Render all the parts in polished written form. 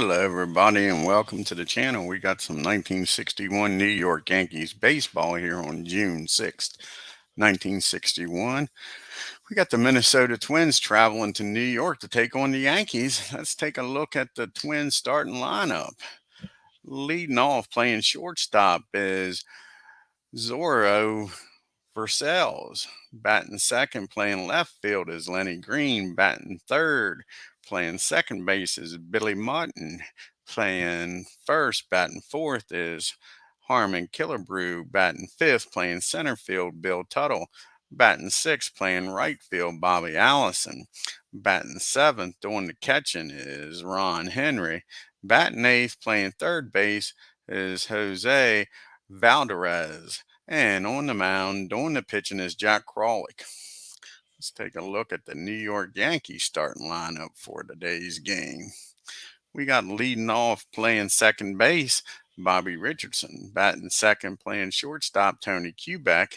Hello, everybody, and welcome to the channel. We got some 1961 New York Yankees baseball here on June 6th, 1961. We got the Minnesota Twins traveling to New York to take on the Yankees. Let's take a look at the Twins starting lineup. Leading off, playing shortstop, is Zorro Versalles. Batting second, playing left field, is Lenny Green. Batting third, playing second base, is Billy Martin. Playing first, batting fourth, is Harmon Killebrew. Batting fifth, playing center field, Bill Tuttle. Batting sixth, playing right field, Bobby Allison. Batting seventh, doing the catching, is Ron Henry. Batting eighth, playing third base, is Jose Valdez. And on the mound, doing the pitching, is Jack KRALICK. Let's take a look at the New York Yankees starting lineup for today's game. We got leading off, playing second base, Bobby Richardson. Batting second, playing shortstop, Tony Kubek.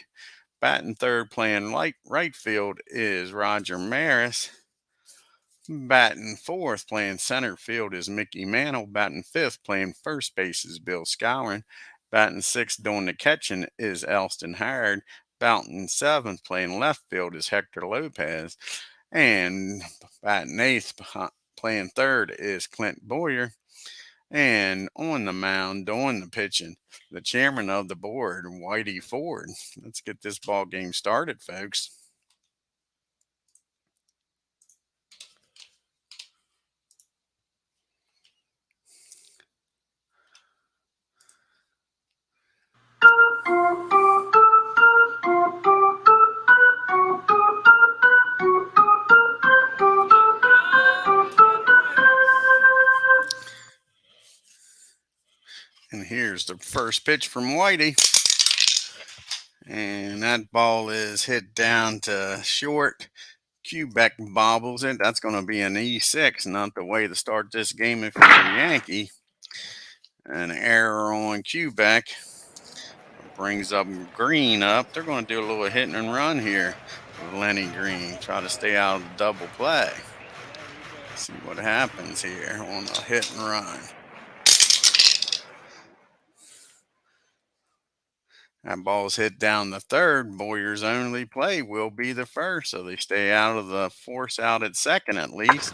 Batting third, playing right field, is Roger Maris. Batting fourth, playing center field, is Mickey Mantle. Batting fifth, playing first base, is Bill Skowron. Batting sixth, doing the catching, is Elston Howard. Batting seventh, playing left field, is Hector Lopez. And batting eighth, playing third, is Clint Boyer. And on the mound, doing the pitching, the chairman of the board, Whitey Ford. Let's get this ball game started, folks. And here's the first pitch from Whitey. And that ball is hit down to short. Kubek bobbles it. That's going to be an E6, not the way to start this game if you're a Yankee. An error on Kubek brings up Green up. They're going to do a little hit and run here with Lenny Green. Try to stay out of the double play. See what happens here on a hit and run. That ball's hit down the third. Boyer's only play will be the first, so they stay out of the force out at second at least.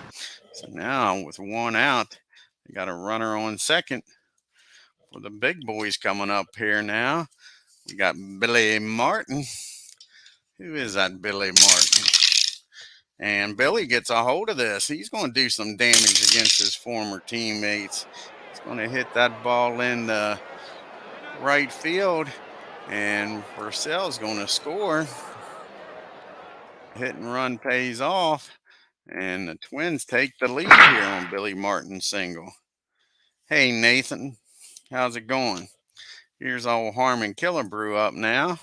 So now with one out, they got a runner on second. For the big boys coming up here now, we got Billy Martin. Who is that Billy Martin? And Billy gets a hold of this. He's going to do some damage against his former teammates. He's going to hit that ball in the right field. And Versalles going to score. Hit and run pays off. And the Twins take the lead here on Billy Martin's single. Hey, Nathan. How's it going? Here's old Harmon Killebrew up now.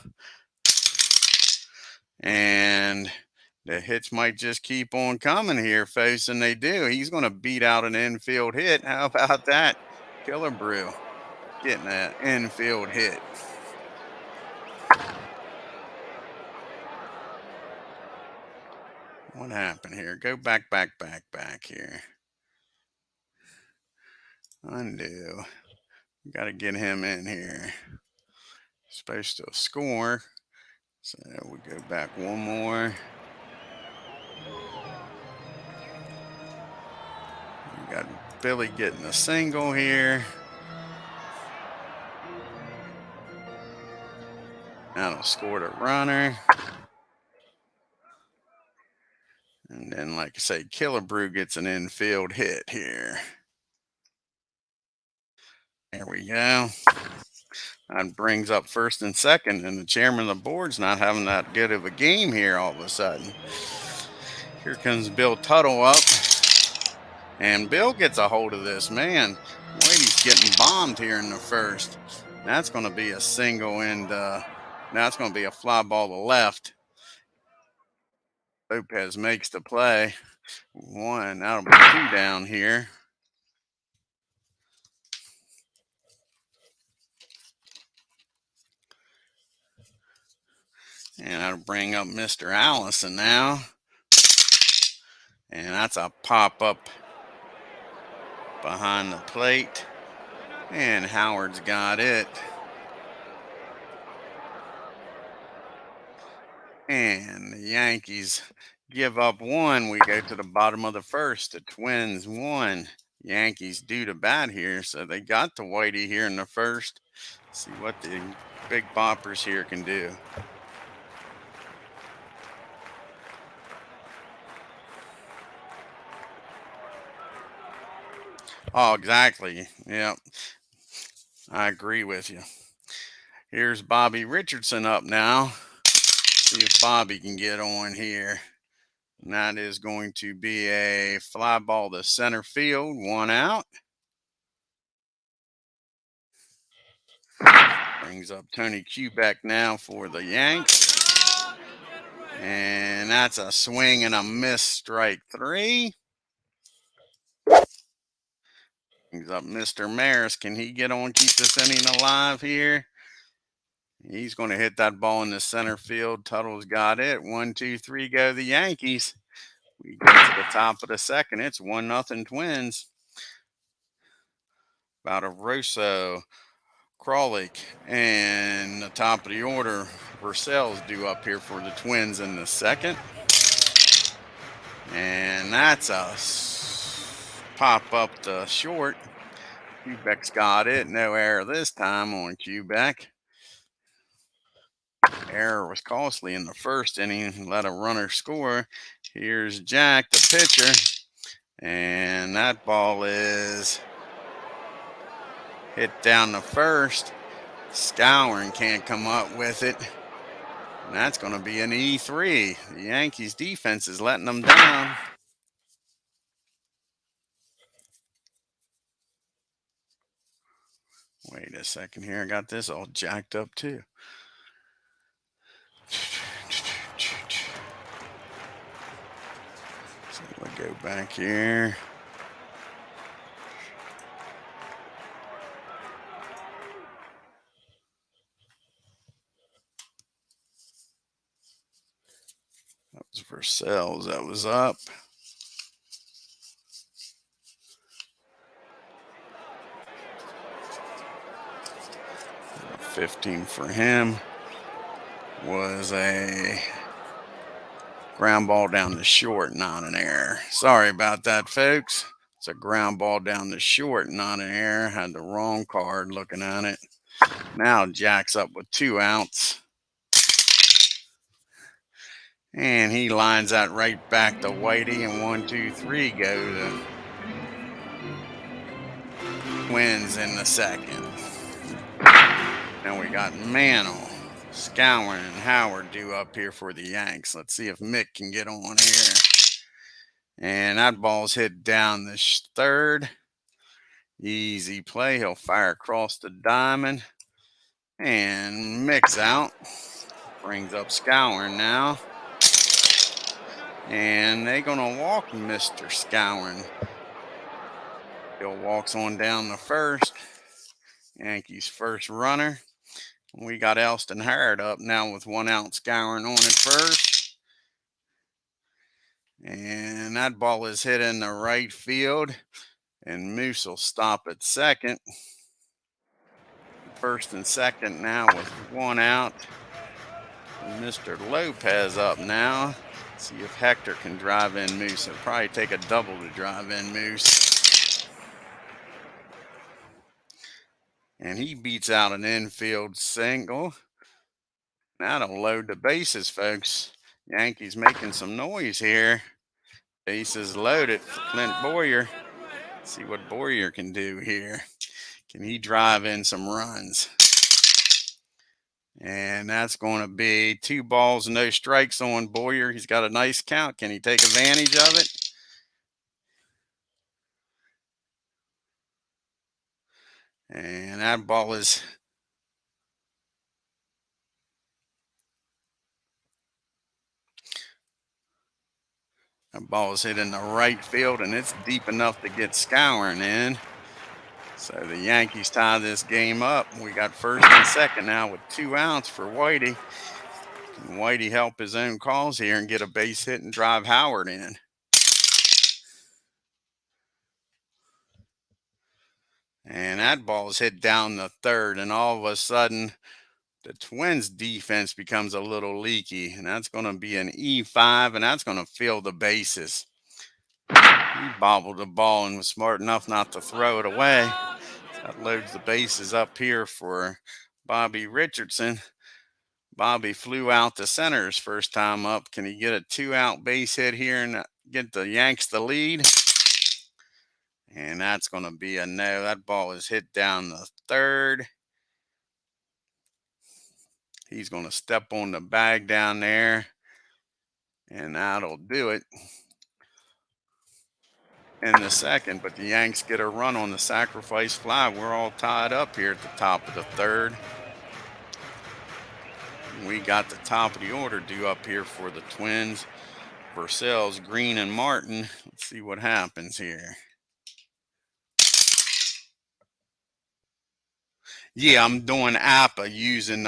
And the hits might just keep on coming here, folks, and they do. He's going to beat out an infield hit. How about that? Killebrew getting an infield hit. What happened here? Go back here. Undo. Got to get him in here. Supposed to score. So we go back one more. We got Billy getting a single here. That'll score the runner. And then, like I say, Killebrew gets an infield hit here. There we go. That brings up first and second, and the chairman of the board's not having that good of a game here all of a sudden. Here comes Bill Tuttle up, and Bill gets a hold of this. Man, Whitey's getting bombed here in the first. That's going to be a single, and that's going to be a fly ball to left. Lopez makes the play. One, that'll be two down here. And that'll bring up Mr. Allison now. And that's a pop-up behind the plate. And Howard's got it. And the Yankees give up one. We go to the bottom of the first. The Twins won. Yankees due to bat here, so they got to Whitey here in the first. See what the big boppers here can do. Oh, exactly. Yeah, I agree with you. Here's Bobby Richardson up now. See if Bobby can get on here. And that is going to be a fly ball to center field, 1 out. Brings up Tony Kubek now for the Yanks. And that's a swing and a miss, strike 3. Brings up Mr. Maris. Can he get on, keep this inning alive here? He's going to hit that ball in the center field. Tuttle's got it. 1, 2, 3, go the Yankees. We go to the top of the second. It's 1-0 Twins. Rosso, KRALICK, and the top of the order, Versel's due up here for the Twins in the second. And that's a pop up the short. Kubek's got it. No error this time on Kubek. Error was costly in the first inning. Let a runner score. Here's Jack, the pitcher. And that ball is hit down the first. Scouring can't come up with it. And that's going to be an E3. The Yankees defense is letting them down. Wait a second here. I got this all jacked up too. So we'll go back here. That was Versel's. That was up. 15 for him was a ground ball down the short, not an error. Sorry about that, folks. It's a ground ball down the short, not an error. Had the wrong card looking at it. Now Jack's up with 2 outs. And he lines that right back to Whitey, and 1, 2, 3 go the Twins in the second. Now we got Mantle, Scowen, and Howard due up here for the Yanks. Let's see if Mick can get on here. And that ball's hit down the third. Easy play. He'll fire across the diamond. And Mick's out. Brings up Scowen now. And they're going to walk Mr. Scowen. Bill walks on down the first. Yankees first runner. We got Elston Harrod up now with 1 out. Scowen on at first. And that ball is hit in the right field. And Moose will stop at second. First and second now with 1 out. And Mr. Lopez up now. See if Hector can drive in Moose. It'll probably take a double to drive in Moose. And he beats out an infield single. That'll load the bases, folks. Yankees making some noise here. Bases loaded for Clint Boyer. Let's see what Boyer can do here. Can he drive in some runs? And that's going to be 2 balls, no strikes on Boyer. He's got a nice count. Can he take advantage of it? And that ball is hit in the right field, and it's deep enough to get Scowen in. So the Yankees tie this game up. We got first and second now with 2 outs for Whitey. Can Whitey help his own cause here and get a base hit and drive Howard in? And that ball is hit down the third, and all of a sudden the Twins defense becomes a little leaky, and that's going to be an E5, and that's going to fill the bases. He bobbled the ball and was smart enough not to throw it away. That loads the bases up here for Bobby Richardson. Bobby flew out to center his first time up. Can he get a 2-out base hit here and get the Yanks the lead? And that's going to be a no. That ball is hit down the third. He's going to step on the bag down there, and that'll do it in the second. But the Yanks get a run on the sacrifice fly. We're all tied up here at the top of the third. We got the top of the order due up here for the Twins. Versells, Green, and Martin. Let's see what happens here. Yeah, I'm doing Apba using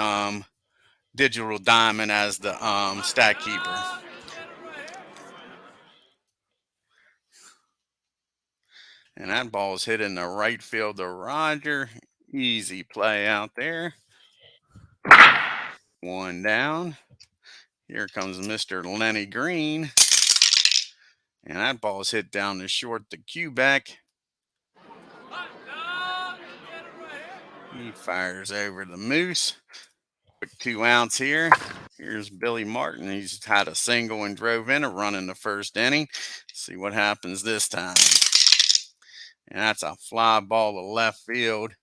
Digital Diamond as the stat keeper. And that ball is hit in the right field to Roger. Easy play out there. One down. Here comes Mr. Lenny Green. And that ball is hit down the short to Quebec. He fires over the Moose. Quick 2 outs here. Here's Billy Martin. He's had a single and drove in a run in the first inning. See what happens this time. And that's a fly ball to left field.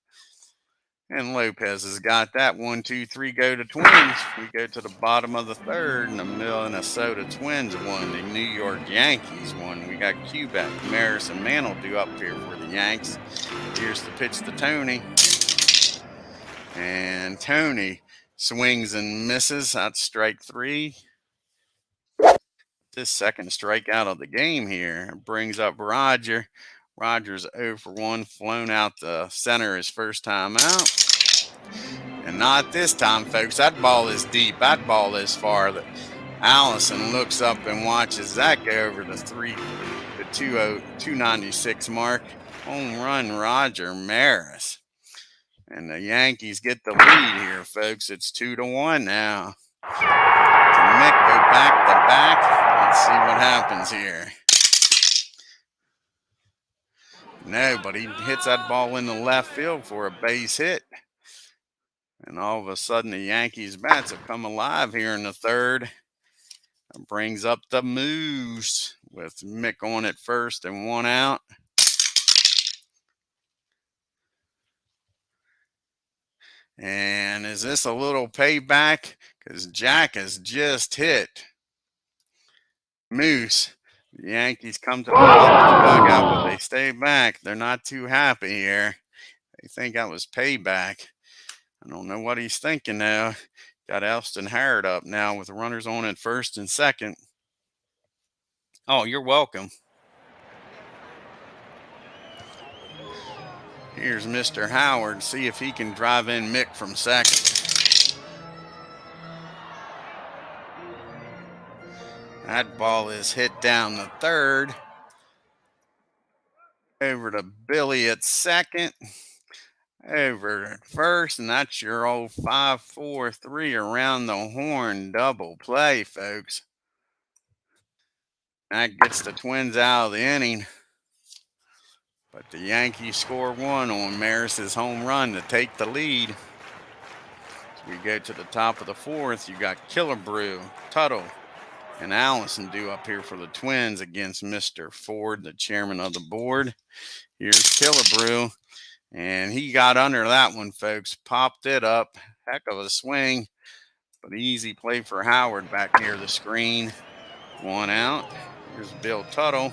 And Lopez has got that. 1, 2, 3, go to Twins. We go to the bottom of the third, and the Minnesota Twins won. The New York Yankees won. We got Quebec, Maris, and Mantle due up here for the Yanks. Here's the pitch to Tony. And Tony swings and misses. That's strike 3. This second strikeout of the game here brings up Roger. Roger's 0 for 1, flown out the center his first time out. And not this time, folks. That ball is deep. That ball is far. Allison looks up and watches that go over the 296 mark. Home run, Roger Maris. And the Yankees get the lead here, folks. It's 2-1 now. Can Mick go back to back? Let's see what happens here. No, but he hits that ball in the left field for a base hit. And all of a sudden, the Yankees bats have come alive here in the third. It brings up the Moose with Mick on at first and 1 out. And is this a little payback? Because Jack has just hit Moose. The Yankees come to the dugout, but they stay back. They're not too happy here. They think that was payback. I don't know what he's thinking now. Got Elston Harrod up now with runners on at first and second. Oh, you're welcome. Here's Mr. Howard. See if he can drive in Mick from second. That ball is hit down the third. Over to Billy at second. Over at first, and that's your old 5-4-3 around the horn double play, folks. That gets the Twins out of the inning. But the Yankees score 1 on Maris's home run to take the lead. As we go to the top of the fourth, you got Killebrew, Tuttle, and Allison due up here for the Twins against Mr. Ford, the chairman of the board. Here's Killebrew, and he got under that one, folks. Popped it up. Heck of a swing, but easy play for Howard back near the screen. 1 out. Here's Bill Tuttle.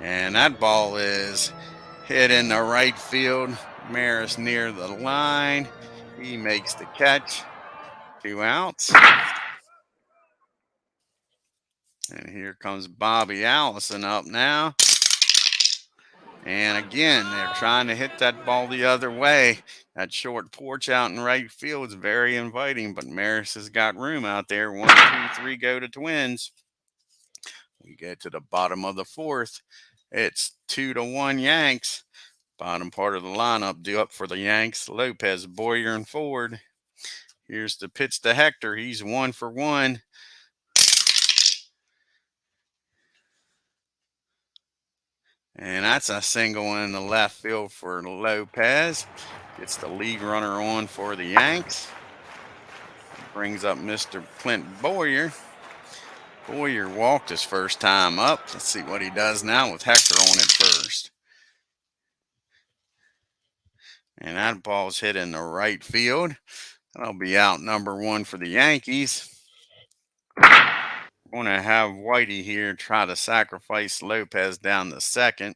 And that ball is hit in the right field. Maris near the line. He makes the catch. 2 outs. And here comes Bobby Allison up now. And again, they're trying to hit that ball the other way. That short porch out in right field is very inviting, but Maris has got room out there. 1, 2, 3, go to Twins. We get to the bottom of the fourth. It's 2-1 Yanks. Bottom part of the lineup due up for the Yanks. Lopez, Boyer, and Ford. Here's the pitch to Hector. He's 1 for 1. And that's a single in the left field for Lopez. Gets the lead runner on for the Yanks. Brings up Mr. Clint Boyer. Boyer walked his first time up. Let's see what he does now with Hector on at first. And that ball's hit in the right field. That'll be out number 1 for the Yankees. We're going to have Whitey here try to sacrifice Lopez down the second.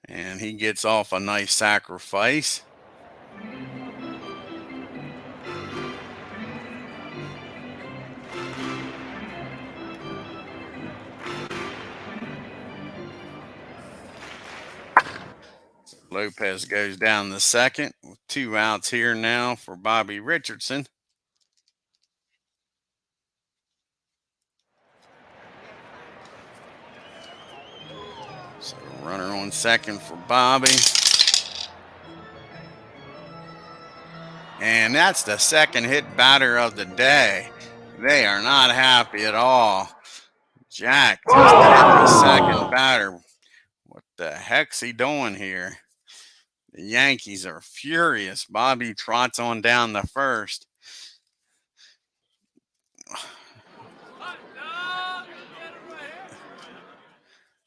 And he gets off a nice sacrifice. Lopez goes down the second with 2 outs here now for Bobby Richardson. So runner on second for Bobby. And that's the second hit batter of the day. They are not happy at all. Jack just hit the second batter. What the heck's he doing here? The Yankees are furious. Bobby trots on down the first.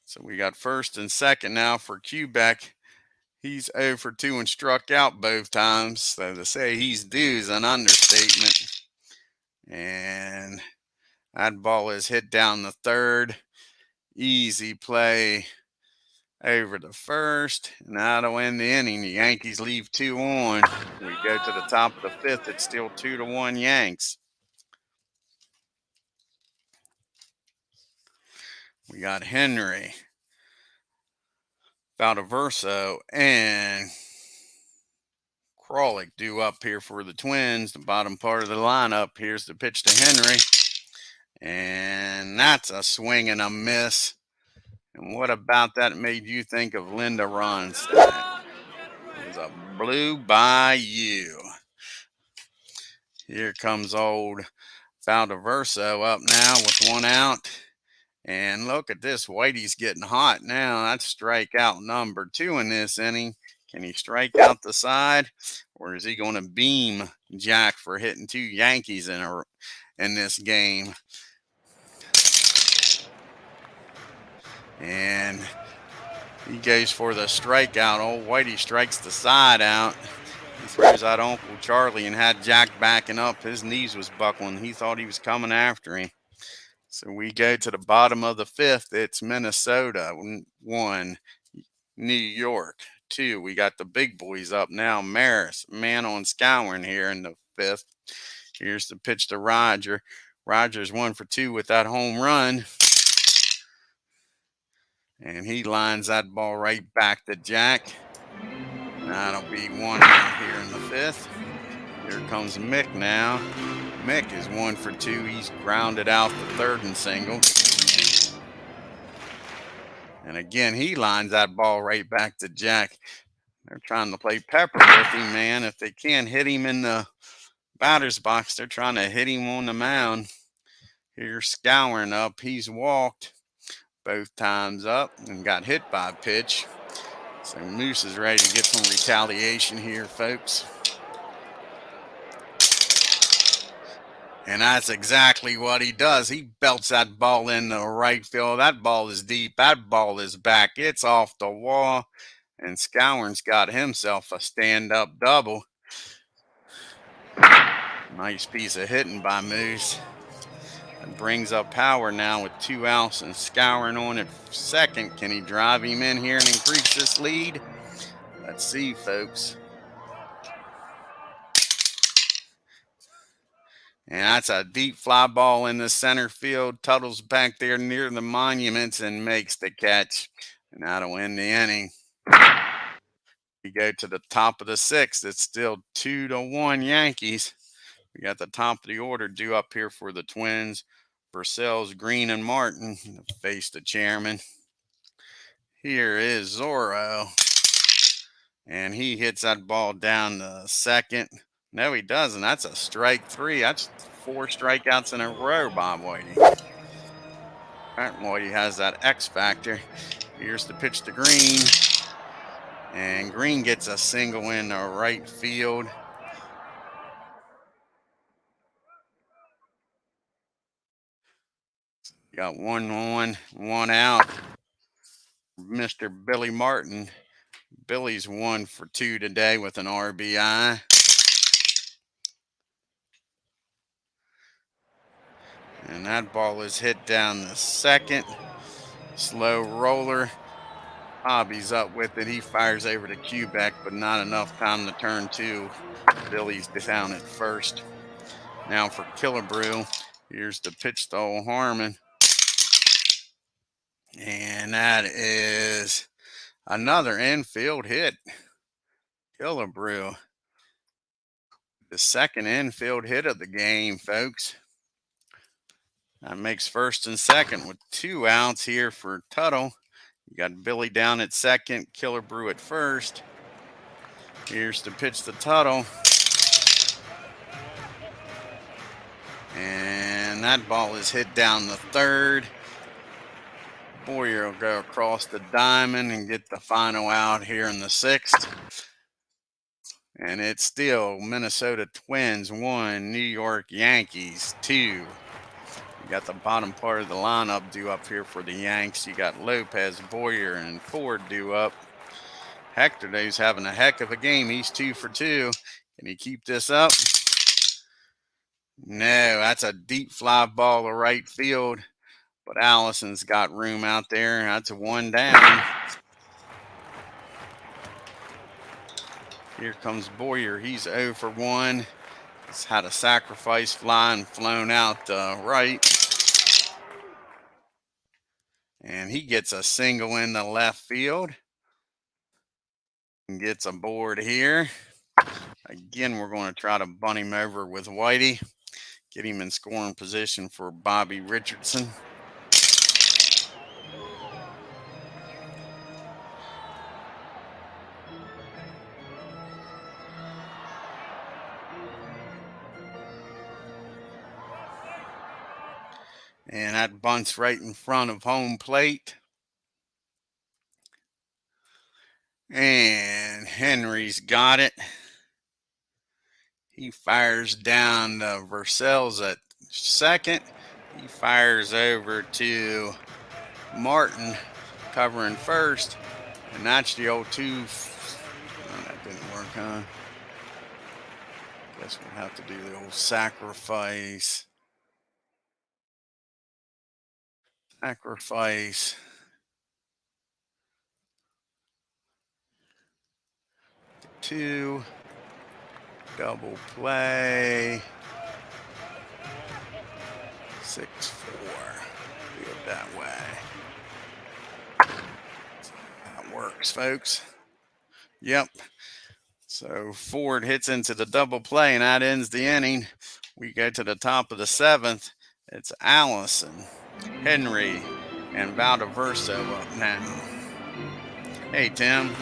So we got first and second now for Quebec. He's 0 for 2 and struck out both times. So to say he's due is an understatement. And that ball is hit down the third. Easy play over the first. And that'll end the inning. The Yankees leave 2 on. We go to the top of the fifth. It's still 2-1 Yanks. We got Henry, Valdiverso, and KRALICK due up here for the Twins. The bottom part of the lineup. Here's the pitch to Henry. And that's a swing and a miss. And what about that made you think of Linda Ronstadt? It was a blue bayou. Here comes old Valdiverso up now with 1 out. And look at this. Whitey's getting hot now. That's strikeout number 2 in this inning. Can he strike out the side? Or is he going to beam Jack for hitting 2 Yankees in this game? And he goes for the strikeout. Old Whitey strikes the side out. He throws out Uncle Charlie and had Jack backing up. His knees was buckling. He thought he was coming after him. So we go to the bottom of the fifth. It's Minnesota 1, New York 2. We got the big boys up now. Maris, man on scouring here in the fifth. Here's the pitch to Roger. Roger's 1 for 2 with that home run. And he lines that ball right back to Jack. That'll be 1 out here in the fifth. Here comes Mick now. Mick is 1 for 2. He's grounded out the third and single. And again, he lines that ball right back to Jack. They're trying to play pepper with him, man. If they can't hit him in the batter's box, they're trying to hit him on the mound. Here's Scouring up. He's walked both times up and got hit by a pitch. So Moose is ready to get some retaliation here, folks. And that's exactly what he does. He belts that ball in the right field. That ball is deep. That ball is back. It's off the wall. And Scouring's got himself a stand-up double. Nice piece of hitting by Moose. It brings up Power now with 2 outs and Scouring on at second. Can he drive him in here and increase this lead? Let's see, folks. And that's a deep fly ball in the center field. Tuttle's back there near the monuments and makes the catch. And that'll end the inning. We go to the top of the sixth. It's still 2-1 Yankees. We got the top of the order due up here for the Twins. Versells, Green, and Martin face the chairman. Here is Zorro. And he hits that ball down the second. No, he doesn't. That's a strike 3. That's 4 strikeouts in a row, Bob Whitey. Whitey has that X factor. Here's the pitch to Green. And Green gets a single in the right field. Got 1-1, 1 out. Mr. Billy Martin. Billy's 1 for 2 today with an RBI. And that ball is hit down the second. Slow roller. Hobby's up with it. He fires over to Quebec, but not enough time to turn 2. Billy's down at first. Now for Killebrew. Here's the pitch to old Harmon. And that is another infield hit. Killebrew. The second infield hit of the game, folks. That makes first and second with 2 outs here for Tuttle. You got Billy down at second, Killebrew at first. Here's the pitch to Tuttle. And that ball is hit down the third. Boyer will go across the diamond and get the final out here in the 6th. And it's still Minnesota Twins 1, New York Yankees 2. You got the bottom part of the lineup due up here for the Yanks. You got Lopez, Boyer, and Ford due up. Hector Day's having a heck of a game. He's 2 for 2. Can he keep this up? No, that's a deep fly ball to right field. But Allison's got room out there. That's a 1 down. Here comes Boyer. He's 0 for 1. He's had a sacrifice fly and flown out right. And he gets a single in the left field. And gets a board here. Again, we're going to try to bunt him over with Whitey. Get him in scoring position for Bobby Richardson. And that bunt's right in front of home plate. And Henry's got it. He fires down to Versells at second. He fires over to Martin covering first. And that's the 0-2. Oh, that didn't work, huh? Guess we'll have to do the old sacrifice. Sacrifice. 2. Double play. 6-4. Do it that way. That works, folks. Yep. So Ford hits into the double play, and that ends the inning. We go to the top of the 7th. It's Allison, Henry, and Valdiverso up now. Hey, Tim.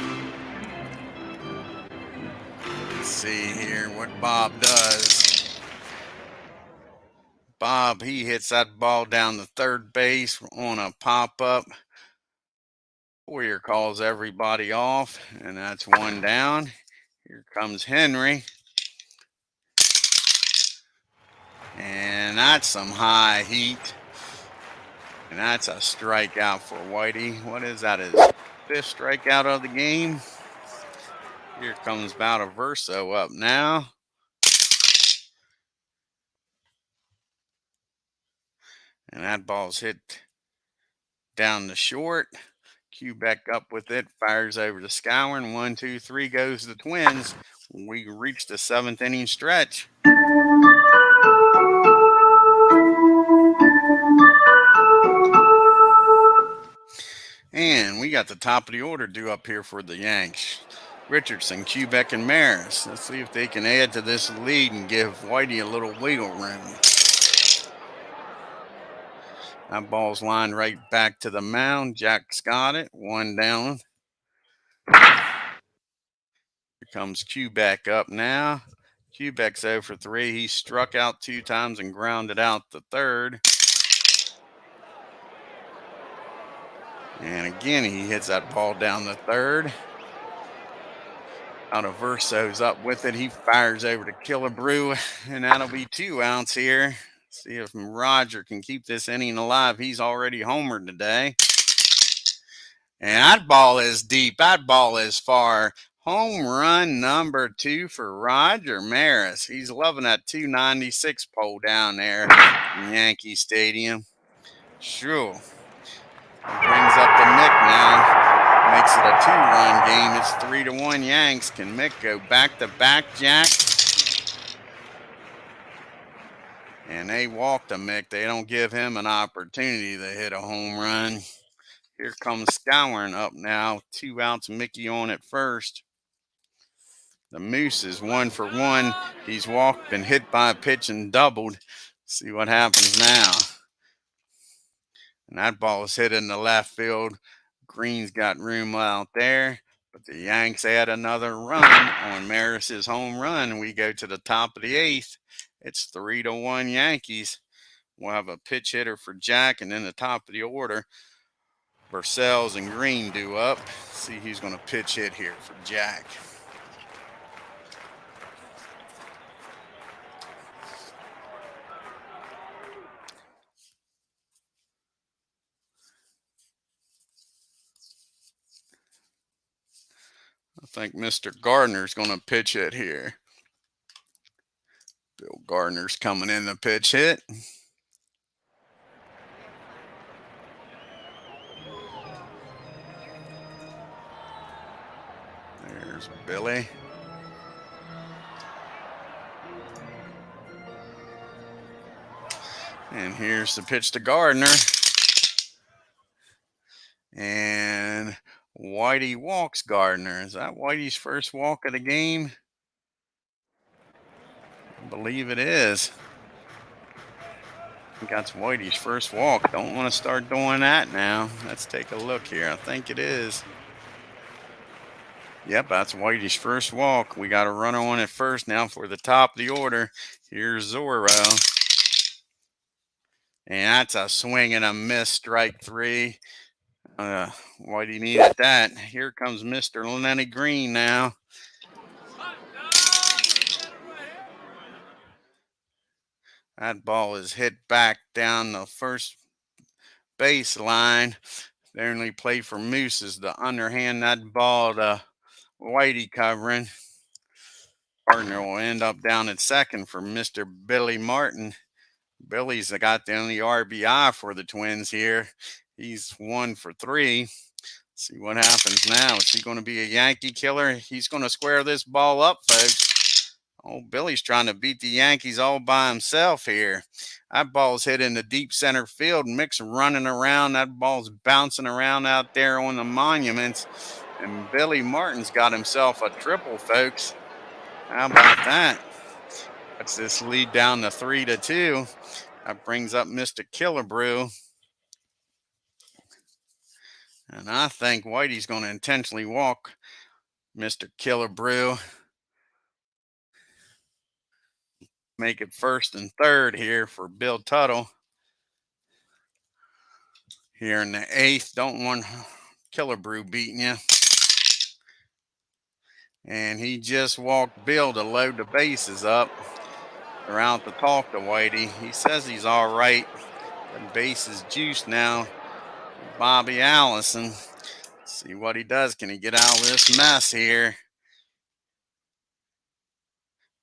Let's see here what Bob does. Bob, he hits that ball down the third base on a pop-up. Boyer calls everybody off, and that's 1 down. Here comes Henry. And that's some high heat. And that's a strikeout for Whitey. What is that, his 5th strikeout of the game? Here comes Valdiverso up now. And that ball's hit down the short. Quebec up with it, fires over to Scourin. 1, 2, 3 goes the Twins. We reach the 7th inning stretch. And we got the top of the order due up here for the Yanks. Richardson, Kubek, and Maris. Let's see if they can add to this lead and give Whitey a little wiggle room. That ball's lined right back to the mound. Jack's got it. One down. Here comes Kubek up now. Kubek's 0 for 3. He struck out 2 times and grounded out the third. And again, he hits that ball down the third. Verso's up with it. He fires over to Killebrew, and that'll be 2 outs here. See if Roger can keep this inning alive. He's already homered today. And that ball is deep. That ball is far. Home run number 2 for Roger Maris. He's loving that 296 pole down there in Yankee Stadium. Sure. Brings up the Mick now. Makes it a 2-run game. It's 3-1 Yanks. Can Mick go back-to-back, Jack? And they walk the Mick. They don't give him an opportunity to hit a home run. Here comes Skowron up now. 2 outs, Mickey on at first. The Moose is 1 for 1. He's walked, been hit by a pitch and doubled. See what happens now. And that ball is hit in the left field. Green's got room out there. But the Yanks add another run on Maris's home run. We go to the top of the 8th. It's 3-1 Yankees. We'll have a pitch hitter for Jack, and then the top of the order, Versells and Green do up. See who's going to pitch hit here for Jack. I think Mr. Gardner's going to pitch hit here. Bill Gardner's coming in the pitch hit. There's Billy. And here's the pitch to Gardner. And Whitey walks Gardner. Is that Whitey's first walk of the game? I believe it is. I think that's Whitey's first walk. Don't want to start doing that now. Let's take a look here. I think it is. Yep, that's Whitey's first walk. We got a runner on at first now for the top of the order. Here's Zorro. And that's a swing and a miss, strike 3. Whitey needed that. Here comes Mr. Lenny Green now. That ball is hit back down the first baseline. They only play for Mooses to underhand that ball to Whitey covering. Gardner will end up down at second for Mr. Billy Martin. Billy's got the only RBI for the Twins here. He's 1 for 3. See what happens now. Is he going to be a Yankee killer? He's going to square this ball up, folks. Oh, Billy's trying to beat the Yankees all by himself here. That ball's hit in the deep center field. Mick's running around. That ball's bouncing around out there on the monuments. And Billy Martin's got himself a triple, folks. How about that? That's this lead down to 3-2. That brings up Mr. Killebrew. And I think Whitey's going to intentionally walk Mr. Killebrew. Make it 1st and 3rd here for Bill Tuttle. Here in the 8th, don't want Killebrew beating you. And he just walked Bill to load the bases up. They're out to talk to Whitey. He says he's all right. The base is juiced now. Bobby Allison. See what he does. Can he get out of this mess here?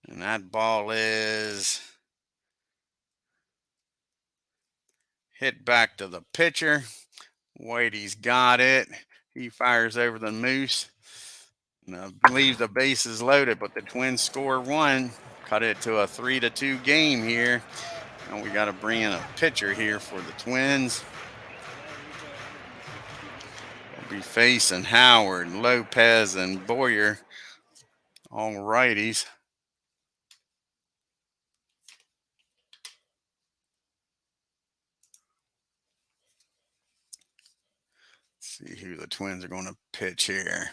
And that ball is hit back to the pitcher. Whitey's got it. He fires over the Moose. And I believe the base is loaded, but the Twins score 1. Cut it to a 3-2 game here. And we got to bring in a pitcher here for the Twins. We'll be facing Howard, Lopez, and Boyer. all righties. See who the Twins are going to pitch here.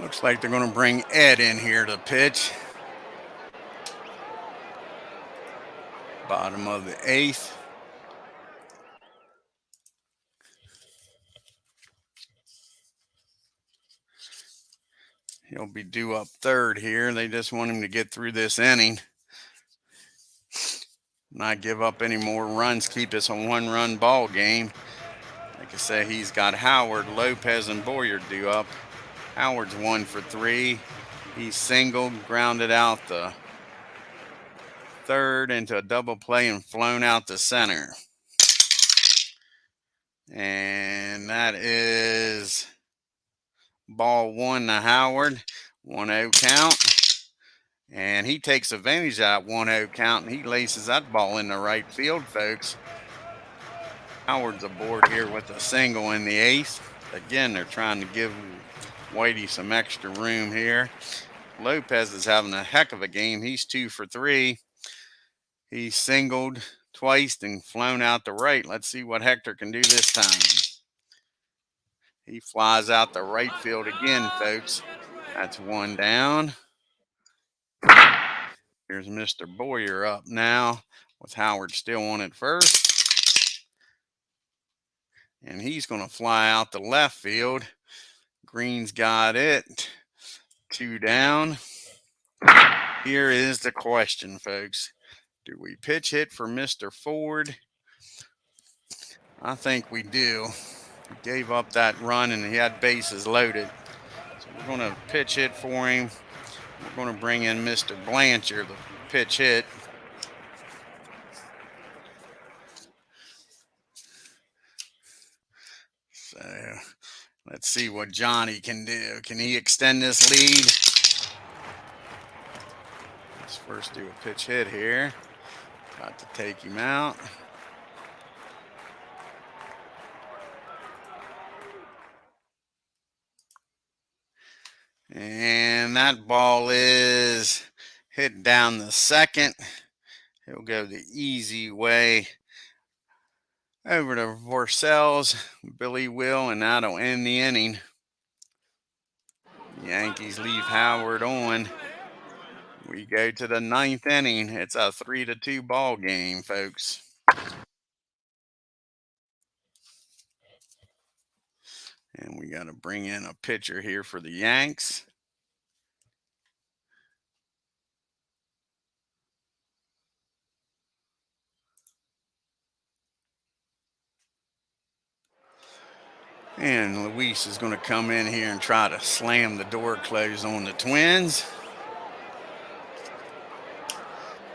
Looks like they're going to bring Ed in here to pitch. Bottom of the 8th. He'll be due up 3rd here. They just want him to get through this inning. Not give up any more runs, keep this a 1-run ball game. Like I say, he's got Howard, Lopez, and Boyer due up. Howard's 1 for 3. He's singled, grounded out the 3rd into a double play and flown out to center. And that is ball 1 to Howard. 1-0 count. And he takes advantage of that 1-0 count, and he laces that ball in the right field, folks. Howard's aboard here with a single in the 8th. Again, they're trying to give Whitey some extra room here. Lopez is having a heck of a game. He's 2 for 3. He's singled twice and flown out to right. Let's see what Hector can do this time. He flies out to right field again, folks. That's 1 down. Here's Mr. Boyer up now with Howard still on at first. And he's going to fly out to left field. Green's got it. 2 down. Here is the question, folks. Do we pitch hit for Mr. Ford? I think we do. He gave up that run and he had bases loaded. So we're going to pitch hit for him. We're going to bring in Mr. Blanchard, the pitch hit. So let's see what Johnny can do. Can he extend this lead? Let's first do a pitch hit here. Got to take him out. And that ball is hit down the second. He'll go the easy way over to Vorsells. Billy will, and that'll end the inning. Yankees leave Howard on. We go to the 9th inning. It's a 3-2 ball game, folks. And we got to bring in a pitcher here for the Yanks. And Luis is going to come in here and try to slam the door closed on the Twins.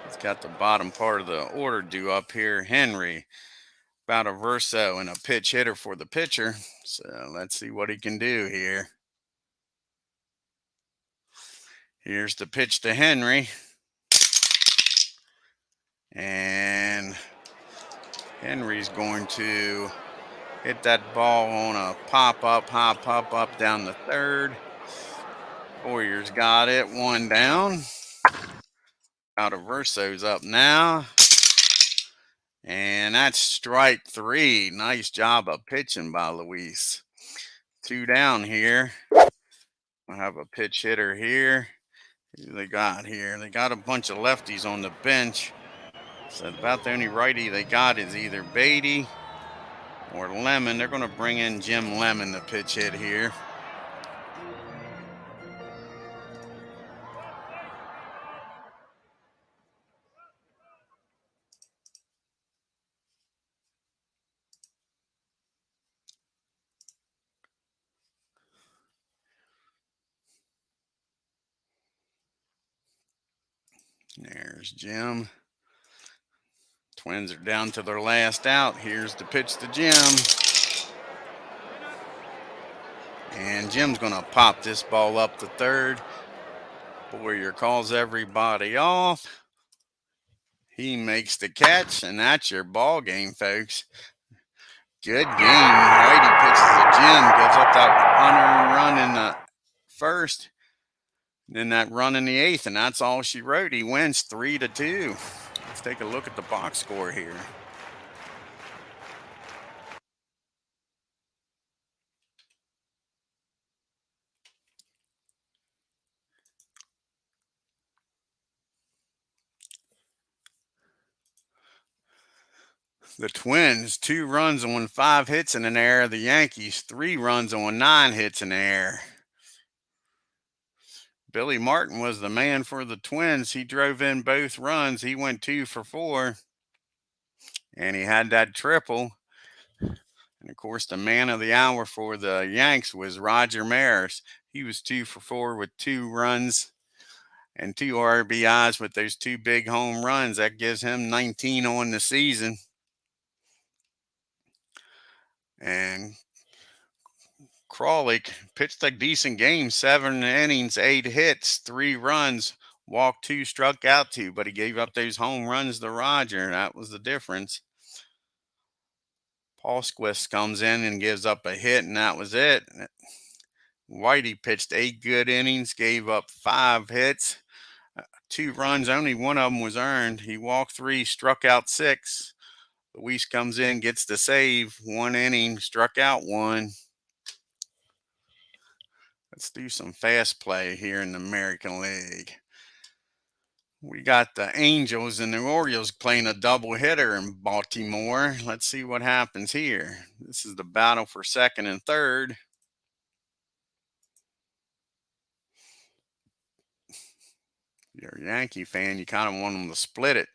He's got the bottom part of the order due up here. Henry, about a verso and a pitch hitter for the pitcher. So let's see what he can do here. Here's the pitch to Henry. And Henry's going to hit that ball on a pop-up, high pop-up down the 3rd. Boyer's got it. 1 down. Out of Verso's up now. And that's strike 3. Nice job of pitching by Luis. 2 down here. I have a pitch hitter here. Who they got here? They got a bunch of lefties on the bench. So about the only righty they got is either Beatty or Lemon. They're going to bring in Jim Lemon to pitch hit here. There's Jim. Twins are down to their last out. Here's the pitch to Jim. And Jim's going to pop this ball up to third. Boyer calls everybody off. He makes the catch, and that's your ball game, folks. Good game. Whitey pitches to Jim, gives up that unearned run in the first, then that run in the eighth, and that's all she wrote. He wins 3-2. Let's take a look at the box score here. The Twins, 2 runs on 5 hits in the air. The Yankees, 3 runs on 9 hits in the air. Billy Martin was the man for the Twins. He drove in both runs. He went 2 for 4. And he had that triple. And of course, the man of the hour for the Yanks was Roger Maris. He was 2 for 4 with 2 runs and 2 RBIs with those 2 big home runs. That gives him 19 on the season. And KRALICK pitched a decent game, 7 innings, 8 hits, 3 runs, walked 2, struck out 2, but he gave up those home runs to Roger. That was the difference. Paulsquist comes in and gives up a hit, and that was it. Whitey pitched 8 good innings, gave up 5 hits, 2 runs. Only one of them was earned. He walked 3, struck out 6. Luis comes in, gets the save, 1 inning, struck out 1. Let's do some fast play here in the American League. We got the Angels and the Orioles playing a doubleheader in Baltimore. Let's see what happens here. This is the battle for second and third. If you're a Yankee fan, you kind of want them to split it.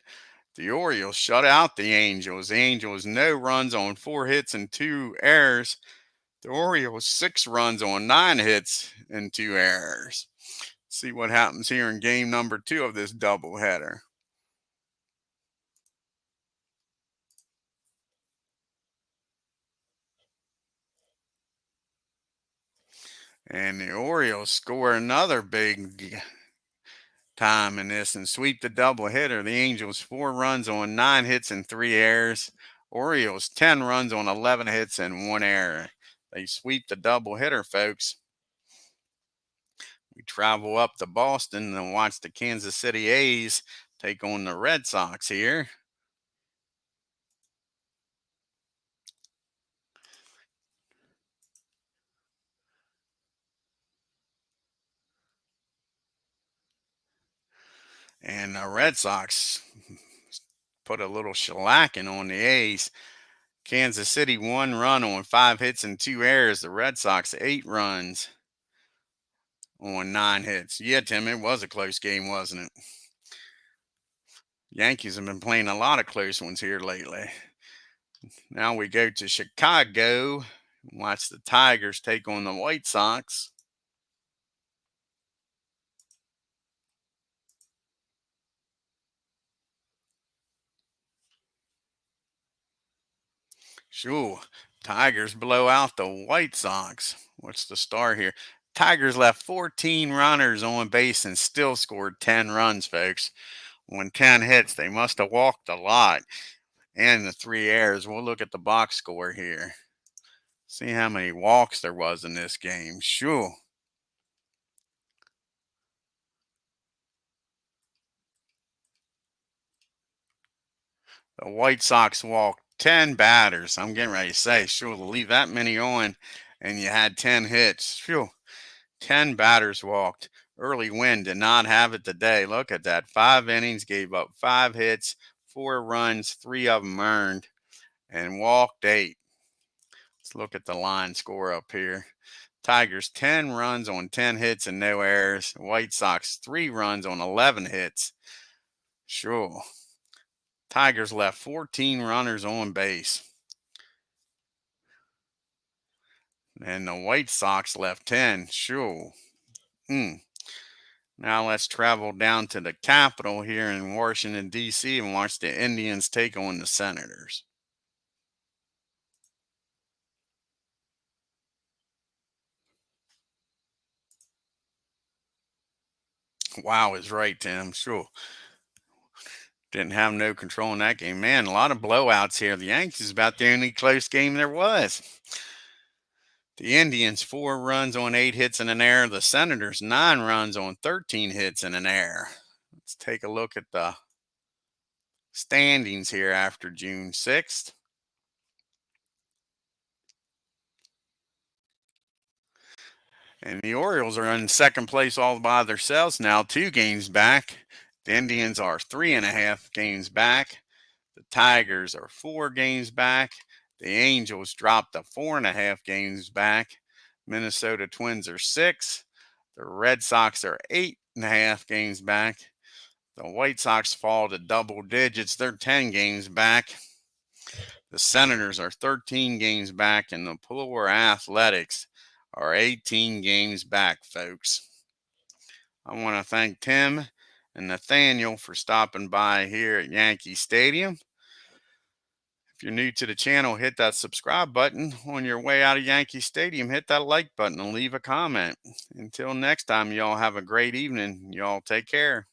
The Orioles shut out the Angels. The Angels, no runs on 4 hits and 2 errors. The Orioles, 6 runs on 9 hits and 2 errors. See what happens here in game number 2 of this doubleheader. And the Orioles score another big time in this and sweep the doubleheader. The Angels, 4 runs on 9 hits and 3 errors. Orioles, 10 runs on 11 hits and 1 error. They sweep the doubleheader, folks. We travel up to Boston and watch the Kansas City A's take on the Red Sox here. And the Red Sox put a little shellacking on the A's. Kansas City, 1 run on 5 hits and 2 errors. The Red Sox, 8 runs on 9 hits. Yeah, Tim, it was a close game, wasn't it? Yankees have been playing a lot of close ones here lately. Now we go to Chicago. Watch the Tigers take on the White Sox. Sure, Tigers blow out the White Sox. What's the star here? Tigers left 14 runners on base and still scored 10 runs, folks. On 10 hits, they must have walked a lot. And the 3 errors. We'll look at the box score here. See how many walks there was in this game. Sure. The White Sox walked 10 batters. I'm getting ready to say, sure, to leave that many on and you had 10 hits. Phew. 10 batters walked. Early Win did not have it today. Look at that. 5 innings, gave up 5 hits, 4 runs, 3 of them earned, and walked 8. Let's look at the line score up here. Tigers, 10 runs on 10 hits and no errors. White Sox, 3 runs on 11 hits. Sure. Tigers left 14 runners on base. And the White Sox left 10. Sure. Now let's travel down to the Capitol here in Washington, D.C. and watch the Indians take on the Senators. Wow is right, Tim. Sure. Didn't have no control in that game. Man, a lot of blowouts here. The Yankees about the only close game there was. The Indians 4 runs on 8 hits and an error. The Senators 9 runs on 13 hits and an error. Let's take a look at the standings here after June 6th. And the Orioles are in second place all by themselves now, 2 games back. The Indians are 3.5 games back. The Tigers are 4 games back. The Angels dropped to 4.5 games back. Minnesota Twins are 6. The Red Sox are 8.5 games back. The White Sox fall to double digits. They're 10 games back. The Senators are 13 games back, and the Florida Athletics are 18 games back, folks. I want to thank Tim and Nathaniel for stopping by here at Yankee Stadium. If you're new to the channel, hit that subscribe button. On your way out of Yankee Stadium, hit that like button and leave a comment. Until next time, y'all have a great evening. Y'all take care.